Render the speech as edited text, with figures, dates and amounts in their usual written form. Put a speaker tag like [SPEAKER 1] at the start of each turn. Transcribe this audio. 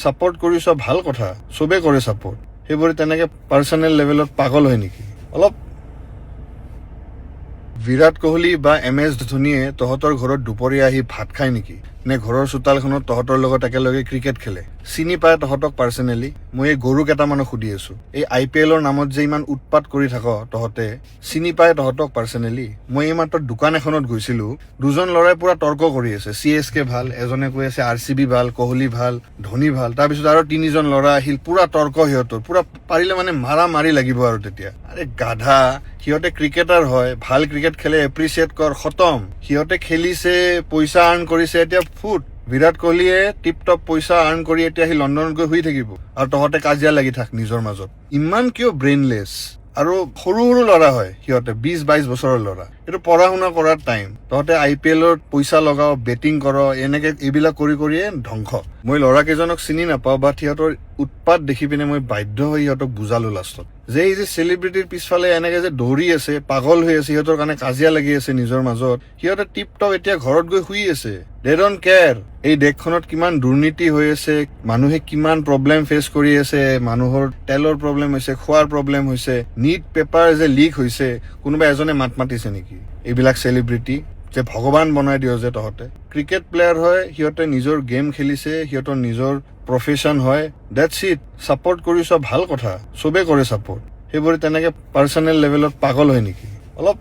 [SPEAKER 1] Support কৰিছ ভাল কথা, চবে কৰে ছাপোৰ্ট। সেইবোৰ তেনেকে পাৰ্চনেল লেভেলত পাগল হয় নেকি? অলপ বিৰাট কোহলি বা MS ধোনীয়ে তহঁতৰ ঘৰত দুপৰীয়া আহি ভাত খায় নেকি? নে ঘৰৰ চোতালখনত তহঁতৰ লগত একেলগে ক্ৰিকেট খেলে? চিনি পায় তহঁতক পাৰ্চনেলি? মই এই গৰু কেইটামানক সুধি আছো, এই IPL-ৰ নামত যে ইমান উৎপাত কৰি থাক তহঁতে, চিনি পায় তহঁতক পাৰ্চনেলি? মই এইমাত্ৰ দোকান এখনত গৈছিলো, দুজন ল'ৰাই পুৰা তৰ্ক কৰি আছে, CSK ভাল, এজনে কৈ আছে RCB ভাল, কোহলি ভাল, ধোনী ভাল, তাৰপিছত আৰু তিনিজন ল'ৰা আহিল, পুৰা তৰ্ক সিহঁতৰ, পুৰা পাৰিলে মানে মাৰা মাৰি লাগিব আৰু তেতিয়া। আৰে গাধা, সিহঁতে ক্ৰিকেটাৰ হয়, ভাল ক্ৰিকেট খেলে, এপ্ৰিচিয়েট কৰ, খতম। সিহঁতে খেলিছে, পইচা আৰ্ণ কৰিছে, এতিয়া ফুট। বিৰাট কোহলিয়ে টিপ টপ পইচা আৰ্ণ কৰি এতিয়া সি লণ্ডনত গৈ শুই থাকিব, আৰু তহঁতে কাজিয়া লাগি থাক নিজৰ মাজত। ইমান কিয় ব্ৰেইনলেছ? আৰু সৰু সৰু ল'ৰা হয় সিহঁতে, 20-22 বছৰৰ ল'ৰা। এইটো পঢ়া শুনা কৰাৰ টাইম। তহঁতে IPL-ৰ পইচা লগাও, বেটিং কৰ, এনেকে এইবিলাক কৰি কৰিয়ে ধ্বংস। মই ল'ৰা কেইজনক চিনি নাপাওঁ, বাট সিহঁতৰ উৎপাত দেখি পিনে মই বাধ্য হৈ সিহঁতক বুজালো লাষ্টত, যে এই যে চেলিব্ৰিটিৰ পিছফালে এনেকে যে দৌৰি আছে, পাগল হৈ আছে, সিহঁতৰ কাৰণে কাজিয়া লাগি আছে নিজৰ মাজত, সিহঁতে টিপ টপ এতিয়া ঘৰত গৈ শুই আছে। দে ডন্ট কেয়াৰ। এই দেশখনত কিমান দুৰ্নীতি হৈ আছে, মানুহে কিমান প্ৰব্লেম ফেচ কৰি আছে, মানুহৰ তেলৰ প্ৰব্লেম হৈছে, খোৱাৰ প্ৰব্লেম হৈছে, নিট পেপাৰ যে লিক হৈছে, কোনোবা এজনে মাত মাতিছে নেকি? এইবিলাক চেলিব্ৰিটি যে ভগৱান বনাই দিয় যে তহঁতে। ক্ৰিকেট প্লেয়াৰ হয়, সিহঁতে নিজৰ গেম খেলিছে, সিহঁতৰ নিজৰ প্ৰফেশ্যন হয়, ডেটছ ইট। ছাপোৰ্ট কৰিছ ভাল কথা, চবে কৰে ছাপোৰ্ট। সেইবোৰ তেনেকে পাৰ্চনেল লেভেলত পাগল হয় নেকি? অলপ